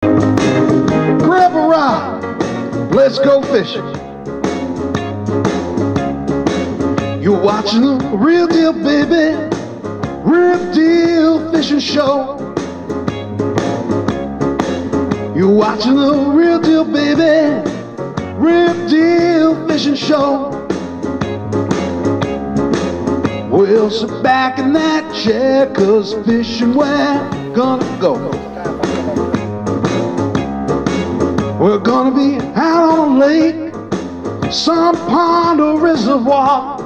Grab a rod, let's go fishing. You're watching the Real Deal, baby, Real Deal Fishing Show. You're watching the Real Deal, baby, Real Deal Fishing Show. We'll sit back in that chair, 'cause fishing we're gonna go. We're gonna be out on a lake, some pond or reservoir.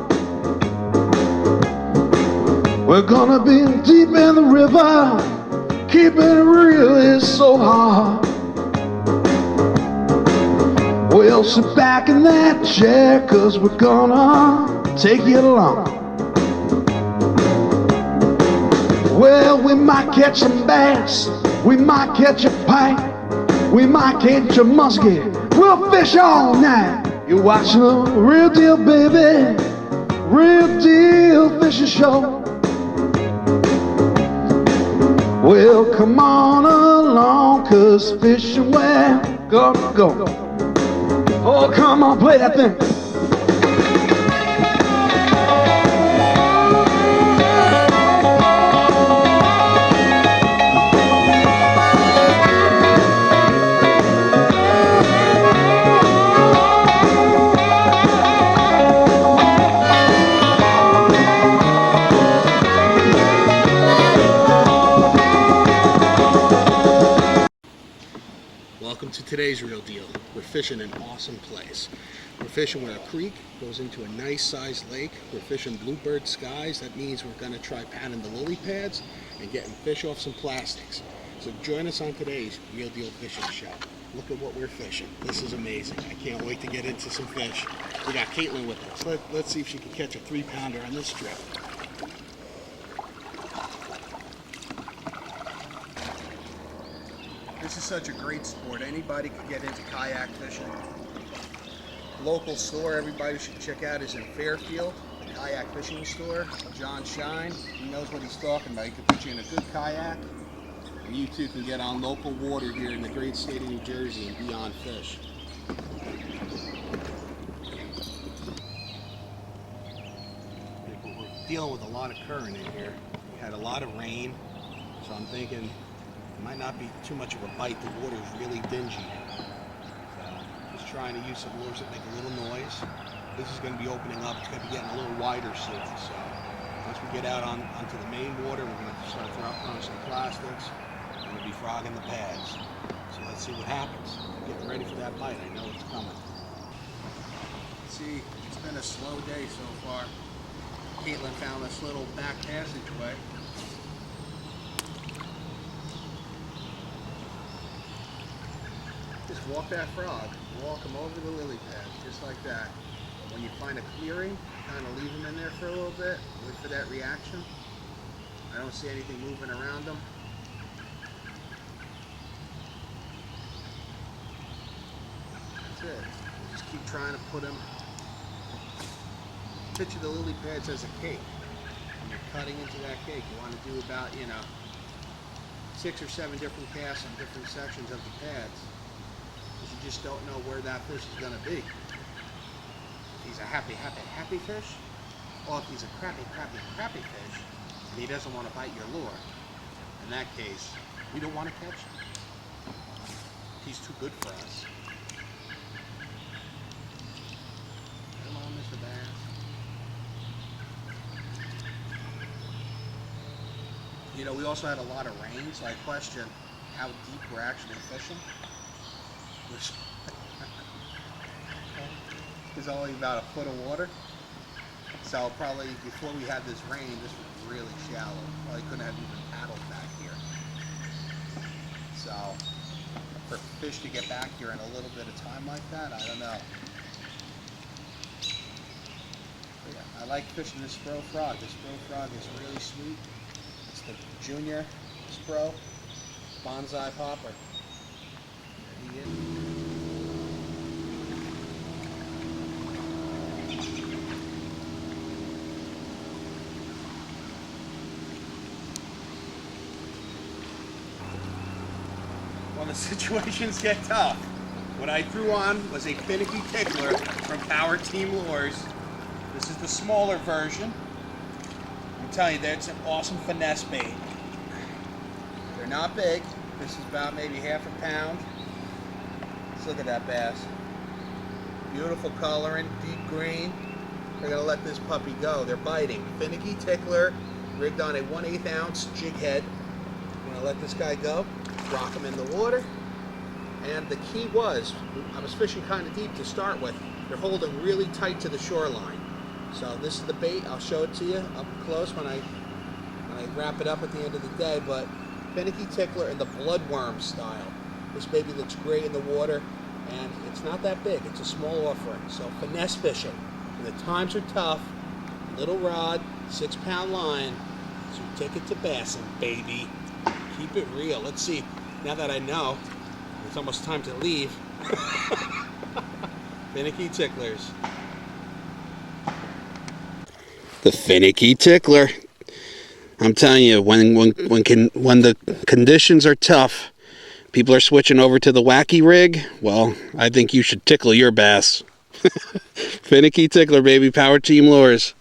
We're gonna be deep in the river, keeping it real is so hard. We'll sit back in that chair, 'cause we're gonna take you along. Well, we might catch some bass, we might catch a pike, we might catch a muskie. We'll fish all night. You're watching the Real Deal, baby, Real Deal Fishing Show. Well, come on along, 'cause fishing we're gonna go. Oh, come on, play that thing. Welcome to today's Real Deal. We're fishing an awesome place. We're fishing where a creek goes into a nice sized lake. We're fishing bluebird skies. That means we're going to try panning the lily pads and getting fish off some plastics. So join us on today's Real Deal Fishing Show. Look at what we're fishing. This is amazing. I can't wait to get into some fish. We got Caitlin with us. Let's see if she can catch a 3-pounder on this trip. This is such a great sport. Anybody can get into kayak fishing. Local store everybody should check out is in Fairfield, the kayak fishing store. John Shine, he knows what he's talking about. He can put you in a good kayak, and you too can get on local water here in the great state of New Jersey and be on fish. We're dealing with a lot of current in here. We had a lot of rain, so I'm thinking it might not be too much of a bite. The water is really dingy. So just trying to use some lures that make a little noise. This is going to be opening up. It's going to be getting a little wider soon. So once we get out onto the main water, we're going to start throwing some plastics. We're going to be frogging the pads. So let's see what happens. Getting ready for that bite. I know it's coming. See, it's been a slow day so far. Caitlin found this little back passageway. Just walk that frog, walk him over the lily pad, just like that. When you find a clearing, kind of leave him in there for a little bit, wait for that reaction. I don't see anything moving around him. That's it. Just keep trying to put him. Picture the lily pads as a cake. When you're cutting into that cake, you want to do about, 6 or 7 different casts on different sections of the pads. You just don't know where that fish is going to be. If he's a happy fish, or if he's a crappy fish, and he doesn't want to bite your lure. In that case, we don't want to catch him. He's too good for us. Come on, Mr. Bass. We also had a lot of rain, so I question how deep we're actually fishing. There's only about a foot of water, so probably before we had this rain, this was really shallow. Probably couldn't have even paddled back here. So for fish to get back here in a little bit of time like that, I don't know. But yeah, I like fishing this Spro frog. This Spro frog is really sweet. It's the junior Spro bonsai popper. There he is. when the situations get tough. What I threw on was a finicky tickler from POWERTEAM Lures. This is the smaller version. I'm telling you, that's an awesome finesse bait. They're not big. This is about maybe half a pound. Let's look at that bass. Beautiful coloring, deep green. We're gonna let this puppy go. They're biting. Finicky tickler, rigged on a 1/8 ounce jig head. I'm gonna let this guy go, rock him in the water. And the key was, I was fishing kind of deep to start with. They're holding really tight to the shoreline. So this is the bait. I'll show it to you up close when I wrap it up at the end of the day. But finicky tickler in the bloodworm style. This baby looks great in the water, and it's not that big. It's a small offering. So finesse fishing. When the times are tough, little rod, 6-pound line. It's your ticket to bassing, baby. Keep it real. Let's see. Now that I know, it's almost time to leave. Finicky ticklers. The finicky tickler. I'm telling you, when the conditions are tough, people are switching over to the wacky rig. Well, I think you should tickle your bass. Finicky tickler, baby. POWERTEAM Lures.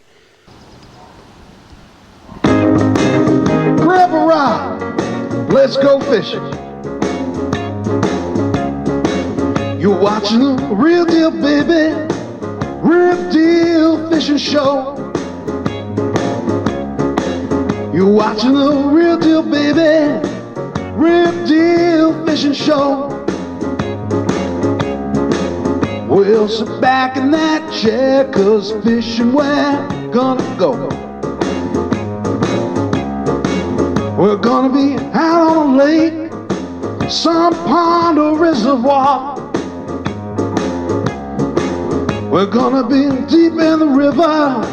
Grab a rod, let's go fishing. You're watching a real deal, baby, real deal fishing show. You're watching a real deal, baby, real deal fishing show. We'll sit back in that chair, 'cause fishing we're gonna go. We're gonna be out on a lake, some pond or reservoir. We're gonna be deep in the river,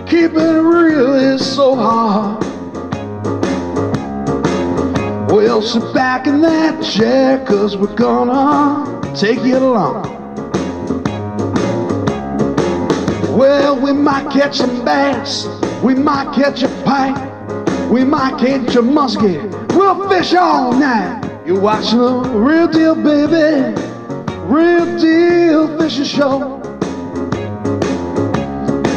keeping it real is so hard. We'll sit back in that chair, 'cause we're gonna take you along. Well, we might catch some bass, we might catch a pike, we might catch a muskie. We'll fish all night. You're watching a real deal, baby, real deal fishing show.